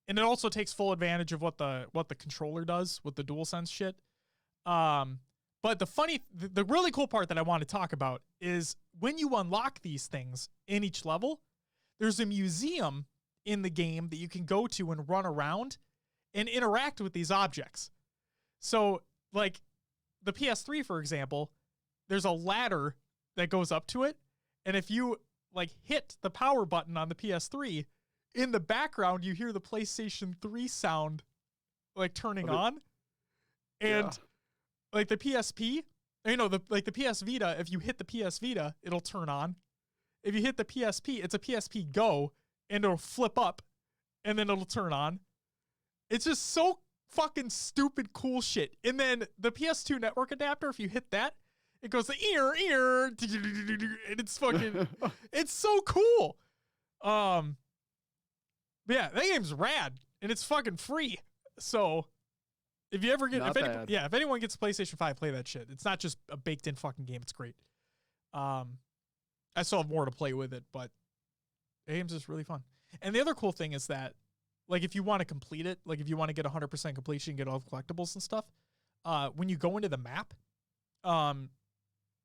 it also takes full advantage of what the controller does with the DualSense shit. But the really cool part that I want to talk about is when you unlock these things in each level, there's a museum in the game that you can go to and run around and interact with these objects. So, like, the PS3, for example, there's a ladder that goes up to it, and if you, like, hit the power button on the PS3, in the background, you hear the PlayStation 3 sound, like, turning on. And, like, the PSP, the PS Vita, if you hit the PS Vita, it'll turn on. If you hit the PSP, it's a PSP Go, and it'll flip up, and then it'll turn on. It's just so fucking stupid cool shit. And then the PS2 network adapter, if you hit that, it goes the ear, and it's fucking, it's so cool. Yeah, that game's rad, and it's fucking free. So if you ever get, if anyone gets PlayStation 5, play that shit. It's not just a baked in fucking game. It's great. I still have more to play with it, but the game's just really fun. And the other cool thing is that, like, if you want to complete it, like if you want to get 100% completion and get all the collectibles and stuff, when you go into the map,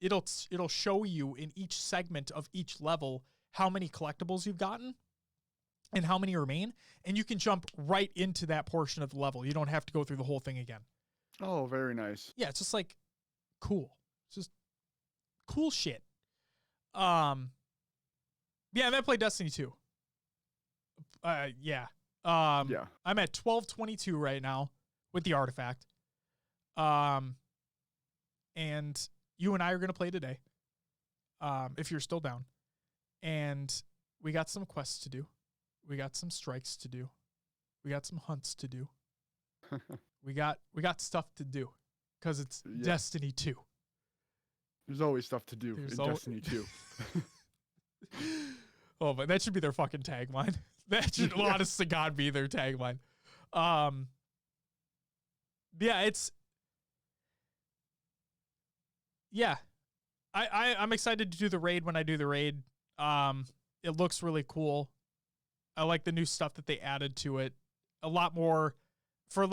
it'll show you in each segment of each level how many collectibles you've gotten and how many remain, and you can jump right into that portion of the level. You don't have to go through the whole thing again. Oh, very nice. Yeah, it's just like cool. It's just cool shit. Yeah, and I played Destiny 2. Yeah. I'm at 12:22 right now with the artifact. And you and I are going to play today. If you're still down. And we got some quests to do. We got some strikes to do. We got some hunts to do. we got stuff to do because it's Destiny 2. There's always stuff to do in Destiny 2. Oh, but that should be their fucking tagline. That should, honest to God, be their tagline. I'm excited to do the raid when I do the raid. It looks really cool. I like the new stuff that they added to it. A lot more so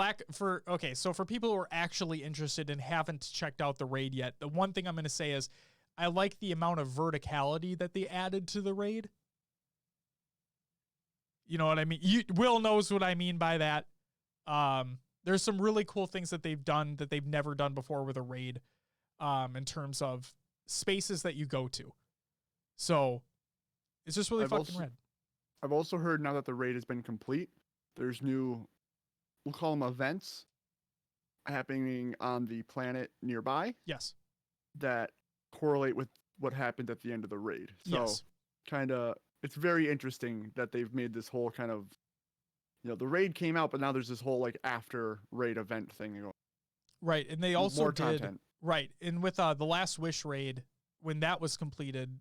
for people who are actually interested and haven't checked out the raid yet, the one thing I'm going to say is I like the amount of verticality that they added to the raid. You know what I mean? Will knows what I mean by that. There's some really cool things that they've done that they've never done before with a raid, in terms of spaces that you go to. So it's just really fucking rad. I've also heard now that the raid has been complete, there's new, we'll call them events, happening on the planet nearby. Yes. That correlate with what happened at the end of the raid. So yes. It's very interesting that they've made this whole kind of, the raid came out, but now there's this whole like after raid event thing going. Right. And they also more did content. Right. And with the Last Wish raid, when that was completed,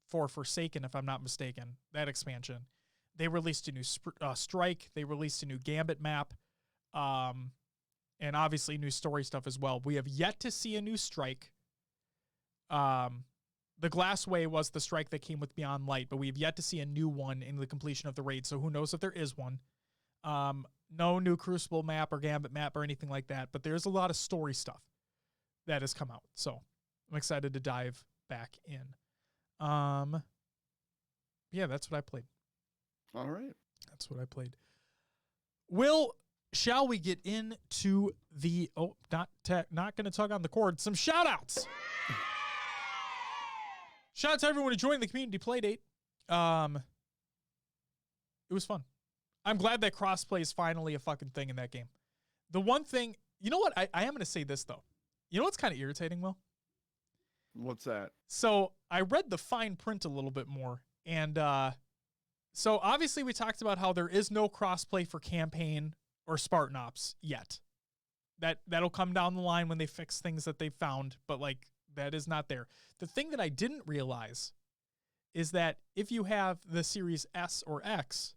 for Forsaken, if I'm not mistaken, that expansion, they released a new strike. They released a new Gambit map, and obviously new story stuff as well. We have yet to see a new strike. The Glassway was the strike that came with Beyond Light, but we have yet to see a new one in the completion of the raid. So who knows if there is one? No new Crucible map or Gambit map or anything like that, but there's a lot of story stuff that has come out. So I'm excited to dive back in. Yeah, that's what I played. All right. That's what I played. Will, shall we get into the, not going to tug on the cord, some shout outs. Shout out to everyone who joined the community playdate. It was fun. I'm glad that crossplay is finally a fucking thing in that game. The one thing, you know what? I am going to say this, though. You know what's kind of irritating, Will? What's that? So I read the fine print a little bit more. And so obviously we talked about how there is no crossplay for campaign or Spartan Ops yet. That'll come down the line when they fix things that they found. But, like, that is not there. The thing that I didn't realize is that if you have the Series S or X,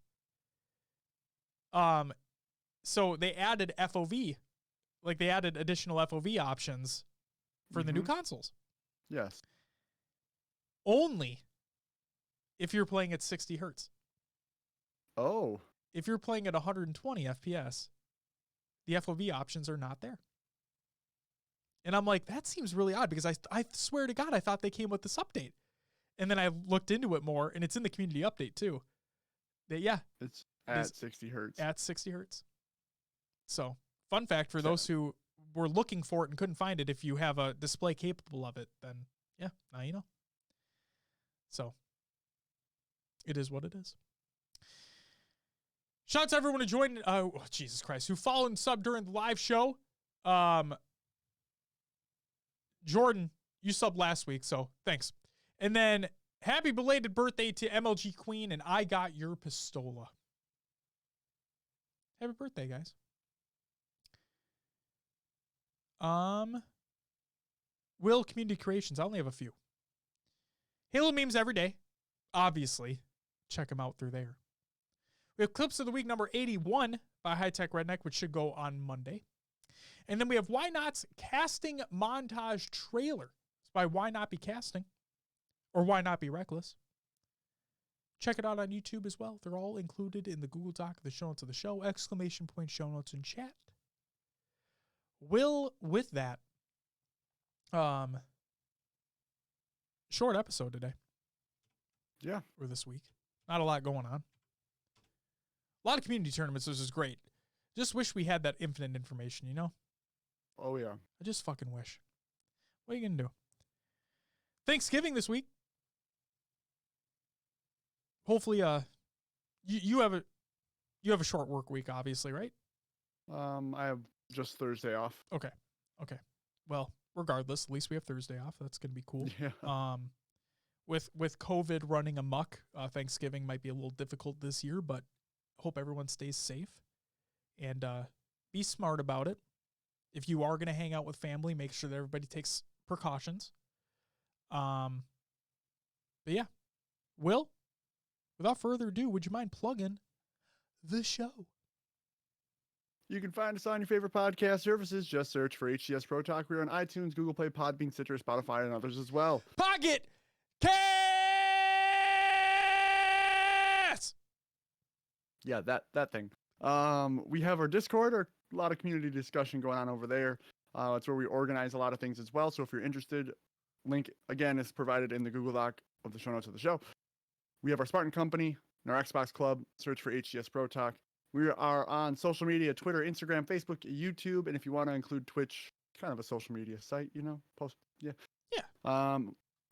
so they added FOV, like they added additional FOV options for the new consoles. Yes. Only if you're playing at 60 hertz. Oh. If you're playing at 120 FPS, the FOV options are not there. And I'm like, that seems really odd because I swear to God, I thought they came with this update. And then I looked into it more, and it's in the community update too. That, it's at 60 hertz. At 60 hertz. So, fun fact for those who were looking for it and couldn't find it, if you have a display capable of it, then yeah, now you know. So, it is what it is. Shout out to everyone who joined, Jesus Christ, who followed and subbed during the live show. Jordan, you subbed last week, so thanks. And then, happy belated birthday to MLG Queen, and I got your pistola. Happy birthday, guys. Will Community Creations. I only have a few. Halo memes every day. Obviously. Check them out through there. We have Clips of the Week number 81 by High Tech Redneck, which should go on Monday. And then we have Why Not's casting montage trailer. It's by Why Not Be Casting. Or Why Not Be Reckless. Check it out on YouTube as well. They're all included in the Google Doc, the show notes of the show, ! Show notes in chat. Will, with that, short episode today. Yeah. Or this week. Not a lot going on. A lot of community tournaments, this is great. Just wish we had that infinite information, you know? Oh, yeah. I just fucking wish. What are you going to do? Thanksgiving this week. Hopefully, you have a short work week, obviously, right? I have just Thursday off. Okay. Well, regardless, at least we have Thursday off. That's going to be cool. Yeah. With COVID running amok, Thanksgiving might be a little difficult this year, but hope everyone stays safe and be smart about it. If you are going to hang out with family, make sure that everybody takes precautions. But yeah, Will, without further ado, would you mind plugging the show? You can find us on your favorite podcast services. Just search for HCS Pro Talk. We're on iTunes, Google Play, Podbean, Stitcher, Spotify, and others as well. Pocket Cast! Yeah, that thing. We have our Discord, or a lot of community discussion going on over there. It's where we organize a lot of things as well. So if you're interested, link again is provided in the Google Doc of the show notes of the show. We have our Spartan Company and our Xbox Club. Search for HCS Pro Talk. We are on social media, Twitter, Instagram, Facebook, YouTube, and if you want to include Twitch, kind of a social media site, you know, post. Yeah.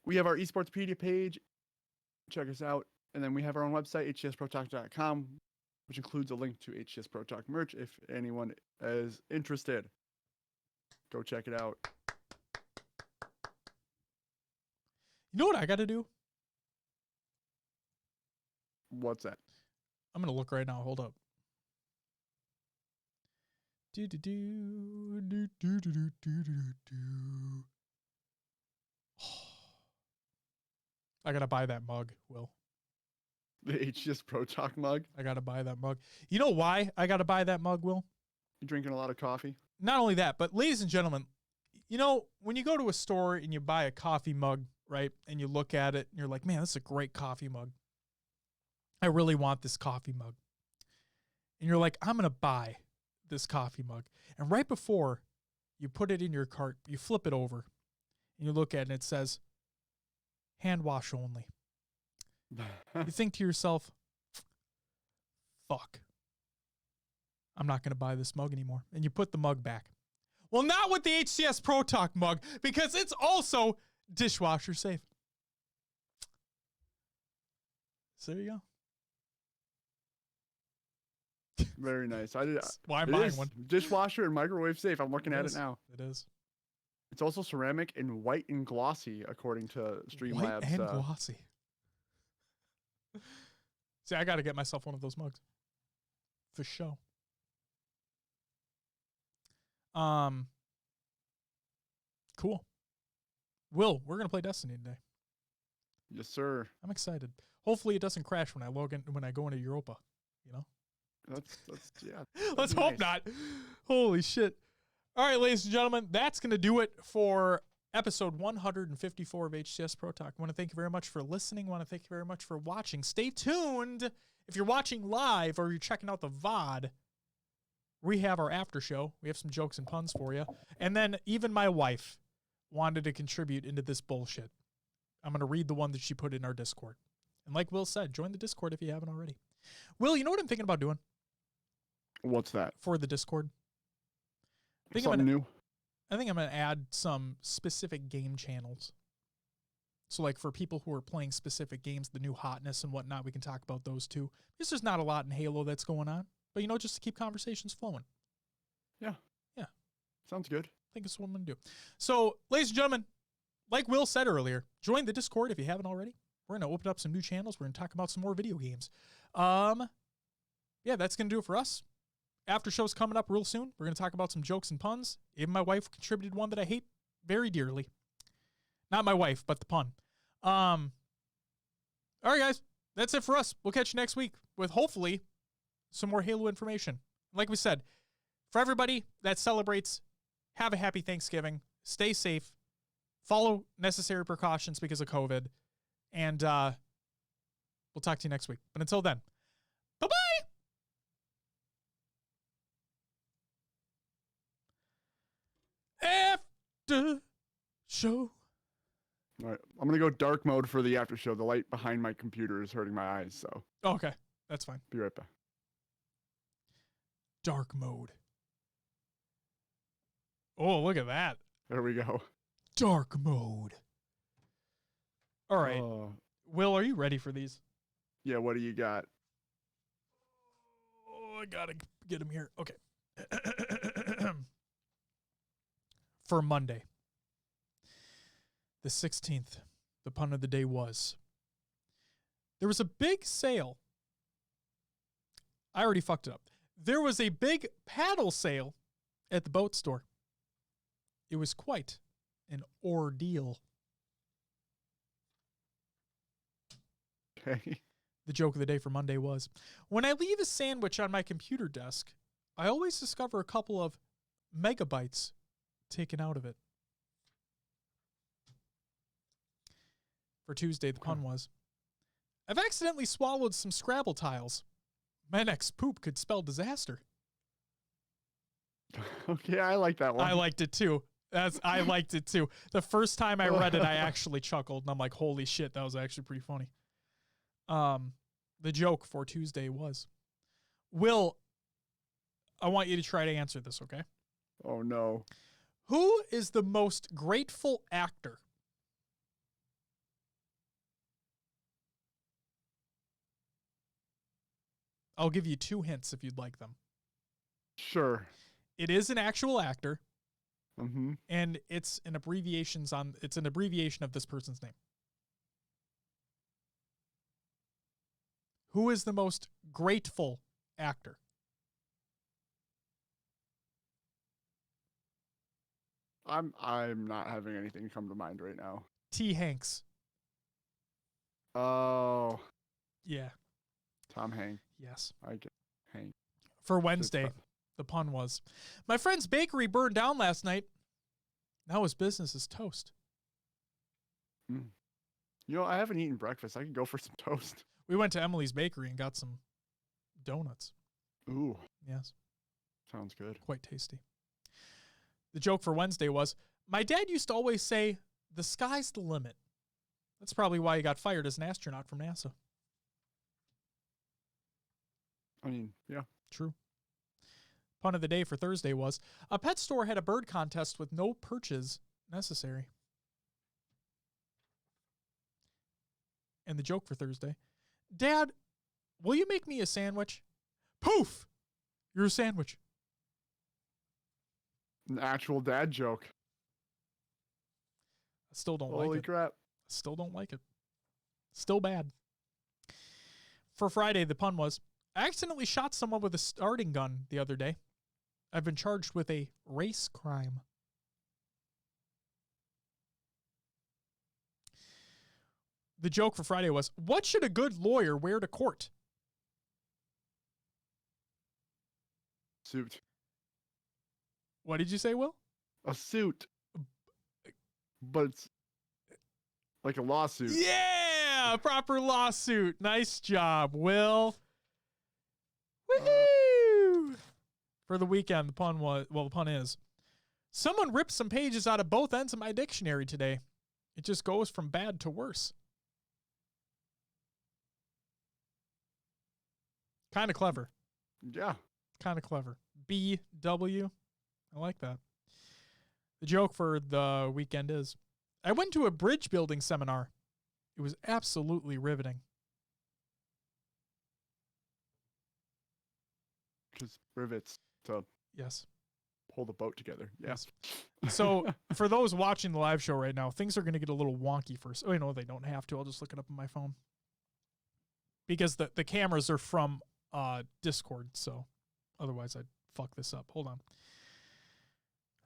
We have our eSportspedia page. Check us out. And then we have our own website, hcsprotalk.com, which includes a link to HCS Pro Talk merch if anyone is interested. Go check it out. You know what I got to do? What's that? I'm going to look right now. Hold up. I got to buy that mug, Will. The HCS Pro Talk mug? I got to buy that mug. You know why I got to buy that mug, Will? You drinking a lot of coffee? Not only that, but ladies and gentlemen, you know, when you go to a store and you buy a coffee mug, right, and you look at it and you're like, man, this is a great coffee mug. I really want this coffee mug. And you're like, I'm going to buy this coffee mug. And right before you put it in your cart, you flip it over and you look at it and it says, hand wash only. You think to yourself, fuck, I'm not going to buy this mug anymore. And you put the mug back. Well, not with the HCS Pro Talk mug, because it's also dishwasher safe. So there you go. Very nice. Why I'm buying one. Dishwasher and microwave safe. I'm looking at it now. It is. It's also ceramic and white and glossy, according to Streamlabs. White and glossy. See, I got to get myself one of those mugs. For sure. Cool. Will, we're going to play Destiny today. Yes, sir. I'm excited. Hopefully it doesn't crash when I go into Europa, you know? That's yeah. Let's hope not. Holy shit. All right, ladies and gentlemen, that's going to do it for episode 154 of HCS Pro Talk. I want to thank you very much for listening. I want to thank you very much for watching. Stay tuned. If you're watching live or you're checking out the VOD, we have our after show. We have some jokes and puns for you. And then even my wife wanted to contribute into this bullshit. I'm going to read the one that she put in our Discord. And like Will said, join the Discord if you haven't already. Will, you know what I'm thinking about doing? What's that? For the Discord? Something new? I think I'm going to add some specific game channels. So like for people who are playing specific games, the new hotness and whatnot, we can talk about those too. Because there's not a lot in Halo that's going on. But, just to keep conversations flowing. Yeah. Yeah. Sounds good. I think it's what I'm going to do. So, ladies and gentlemen, like Will said earlier, join the Discord if you haven't already. We're going to open up some new channels. We're going to talk about some more video games. Yeah, that's going to do it for us. After show's coming up real soon. We're going to talk about some jokes and puns. Even my wife contributed one that I hate very dearly. Not my wife, but the pun. All right, guys. That's it for us. We'll catch you next week with hopefully some more Halo information. Like we said, for everybody that celebrates, have a happy Thanksgiving. Stay safe. Follow necessary precautions because of COVID. And we'll talk to you next week. But until then, bye-bye! After show. All right. I'm going to go dark mode for the after show. The light behind my computer is hurting my eyes, so. Okay, that's fine. Be right back. Dark mode. Oh, look at that. There we go. Dark mode. All right. Will, are you ready for these? Yeah, what do you got? Oh, I got to get him here. Okay. For Monday, the 16th, the pun of the day was, there was a big sale. I already fucked it up. There was a big paddle sale at the boat store. It was quite an ordeal. Okay. The joke of the day for Monday was, when I leave a sandwich on my computer desk, I always discover a couple of megabytes taken out of it. For Tuesday, the pun was, I've accidentally swallowed some Scrabble tiles. My next poop could spell disaster. Okay, I like that one. I liked it too. I liked it too. The first time I read it, I actually chuckled, and I'm like, holy shit, that was actually pretty funny. The joke for Tuesday was, Will, I want you to try to answer this, okay? Oh, no. Who is the most grateful actor? I'll give you 2 hints if you'd like them. Sure. It is an actual actor. Mm-hmm. And it's an abbreviation of this person's name. Who is the most grateful actor? I'm not having anything come to mind right now. T. Hanks. Oh. Yeah. Tom Hanks. Yes. I get Hank. For Wednesday, the pun was, my friend's bakery burned down last night. Now his business is toast. Mm. I haven't eaten breakfast. I could go for some toast. We went to Emily's Bakery and got some donuts. Ooh. Yes. Sounds good. Quite tasty. The joke for Wednesday was, my dad used to always say, the sky's the limit. That's probably why he got fired as an astronaut from NASA. I mean, yeah. True. Pun of the day for Thursday was, a pet store had a bird contest with no perches necessary. And the joke for Thursday, Dad, will you make me a sandwich? Poof! You're a sandwich. An actual dad joke. I still don't like it. Holy crap. Still don't like it. Still bad. For Friday, the pun was, I accidentally shot someone with a starting gun the other day. I've been charged with a race crime. The joke for Friday was, what should a good lawyer wear to court? Suit. What did you say, Will? A suit. but it's like a lawsuit. Yeah, proper lawsuit. Nice job, Will. Woohoo! For the weekend, the pun is, someone ripped some pages out of both ends of my dictionary today. It just goes from bad to worse. Kind of clever. Yeah. Kind of clever. BW. I like that. The joke for the weekend is, I went to a bridge building seminar. It was absolutely riveting. Because rivets to Yes. pull the boat together. Yes. So for those watching the live show right now, things are going to get a little wonky first. Oh, no, they don't have to. I'll just look it up on my phone. Because the cameras are from Discord, so otherwise I'd fuck this up. Hold on.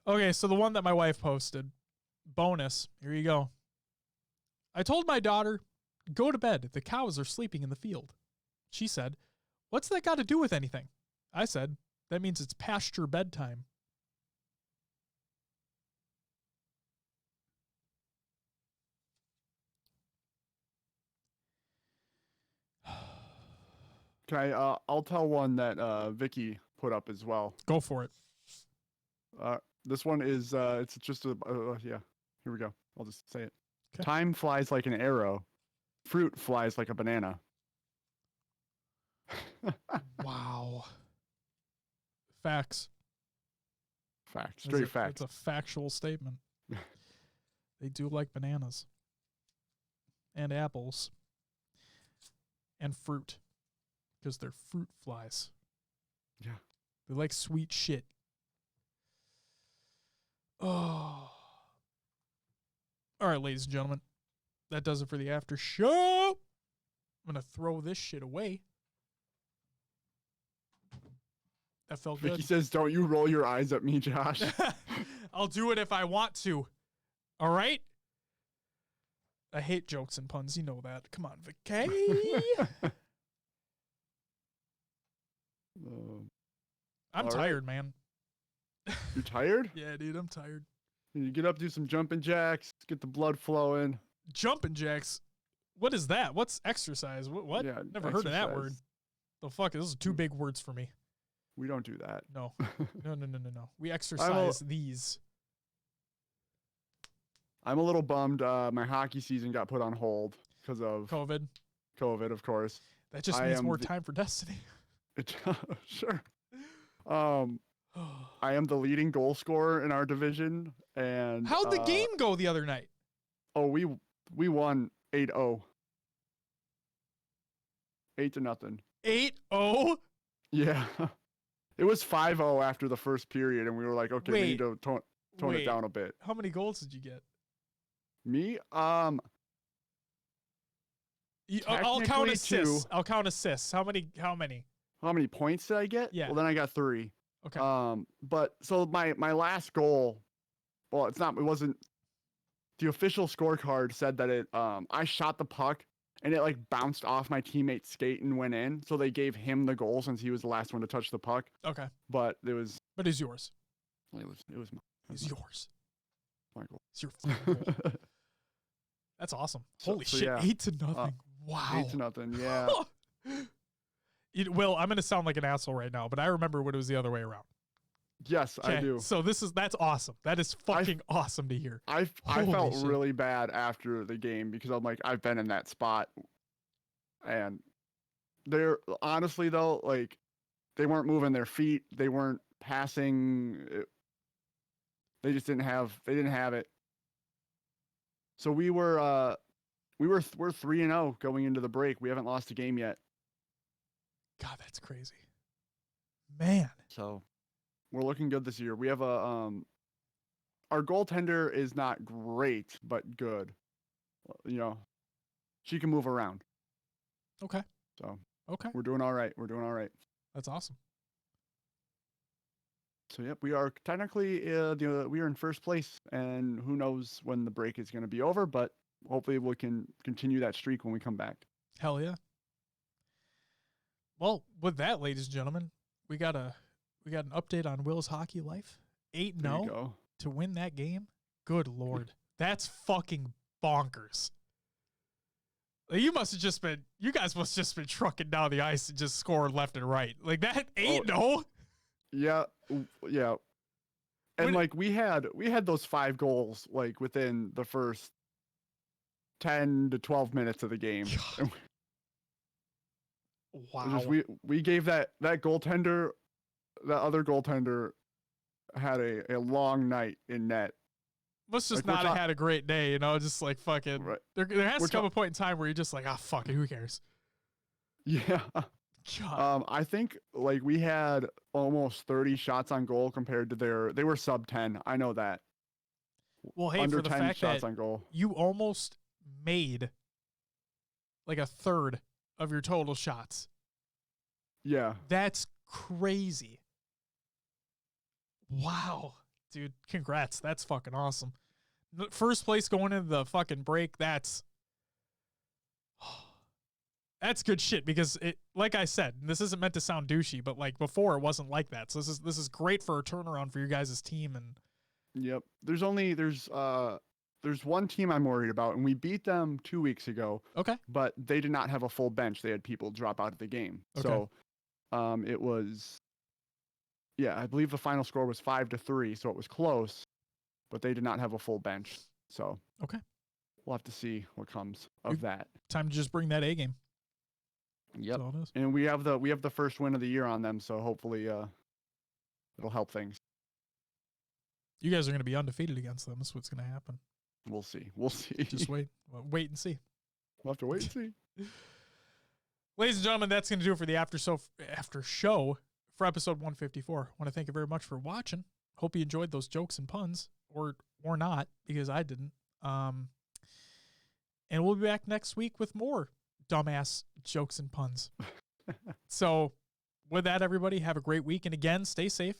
Okay, so the one that my wife posted, bonus, here you go. I told my daughter, go to bed. The cows are sleeping in the field. She said, what's that got to do with anything? I said, that means it's pasture bedtime. Okay, I'll tell one that Vicky put up as well. Go for it. This one is it's just a yeah. Here we go. I'll just say it. Okay. Time flies like an arrow. Fruit flies like a banana. Wow. Facts. Fact. Straight fact. That's a factual statement. They do like bananas. And apples. And fruit. Because they're fruit flies. Yeah. They like sweet shit. Oh. All right, ladies and gentlemen. That does it for the after show. I'm going to throw this shit away. That felt good. Vicky says, don't you roll your eyes at me, Josh. I'll do it if I want to. All right? I hate jokes and puns. You know that. Come on, Vicky. I'm tired, man. You're tired? Yeah, dude, I'm tired. You get up, do some jumping jacks, get the blood flowing. Jumping jacks? What is that? What's exercise? What? Yeah, never heard of that word. The fuck? Those are two big words for me. We don't do that. No. No. We exercise these. I'm a little bummed. My hockey season got put on hold because of COVID, of course. That just means more time for Destiny. Sure. I am the leading goal scorer in our division, and how'd the game go the other night? Oh, we won 8-0. 8-0. 8-0? Yeah. It was 5-0 after the first period, and we were like, okay, we need to tone it down a bit. How many goals did you get? Me? I'll count assists. Two. I'll count assists. How many? How many points did I get? Yeah. Well, then I got 3. Okay. But so my last goal, well, it wasn't, the official scorecard said that I shot the puck and it like bounced off my teammate's skate and went in. So they gave him the goal since he was the last one to touch the puck. Okay. But it was. But it's yours. It was It's yours. My goal. It's your fucking goal. That's awesome. Holy shit. Yeah. 8-0. Wow. 8-0. Yeah. Well, I'm going to sound like an asshole right now, but I remember when it was the other way around. Yes, I do. So that's awesome. That is fucking awesome to hear. I felt really bad after the game because I'm like, I've been in that spot. And they're honestly though, like they weren't moving their feet. They weren't passing. They just didn't have it. So we're 3-0 going into the break. We haven't lost a game yet. God, that's crazy. Man. So we're looking good this year. We have our goaltender is not great, but good. You know, she can move around. Okay. So okay, we're doing all right. That's awesome. So yep, we are technically we are in first place, and who knows when the break is going to be over, but hopefully we can continue that streak when we come back. Hell yeah. Well, with that, ladies and gentlemen, we got an update on Will's hockey life. 8-0 to win that game. Good Lord. That's fucking bonkers. Like, you guys must have just been trucking down the ice and just scoring left and right. Like, that ain't no. Yeah. Yeah. And like we had those 5 goals like within the first 10 to 12 minutes of the game. Wow. Just we gave that goaltender, that other goaltender had a long night in net. Must just like, not have had a great day, you know, just like fucking right. there has to come a point in time where you're just like, ah, fuck it, who cares? Yeah. God. I think like we had almost 30 shots on goal compared to they were sub 10. I know that. Well, hey, under for the 10 fact shots that on goal. you almost made like a third of your total shots. Yeah. That's crazy. Wow. Dude, congrats. That's fucking awesome. First place going into the fucking break, that's good shit because it, like I said, this isn't meant to sound douchey, but like before it wasn't like that. So this is great for a turnaround for your guys' team. And Yep. There's one team I'm worried about, and we beat them 2 weeks ago. okay. But they did not have a full bench. They had people drop out of the game. Okay. So it was, yeah, I believe the final score was 5-3, so it was close, but they did not have a full bench. So Okay. we'll have to see what comes of that. Time to just bring that A game. Yep. That's all it is. And we have the first win of the year on them, so hopefully it'll help things. You guys are going to be undefeated against them. That's what's going to happen. We'll see. We'll see. Just wait. Wait and see. We'll have to wait and see. Ladies and gentlemen, that's going to do it for the after show for episode 154. I want to thank you very much for watching. Hope you enjoyed those jokes and puns, or not, because I didn't. And we'll be back next week with more dumbass jokes and puns. So with that, everybody, have a great week. And again, stay safe.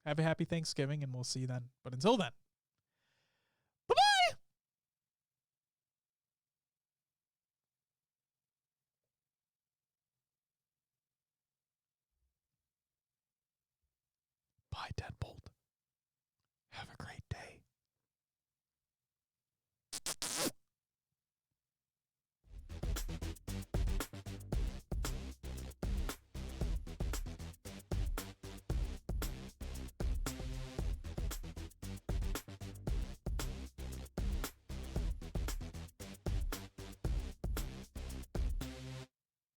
Have a happy Thanksgiving, and we'll see you then. But until then, bye-bye! Bye, Deadbolt.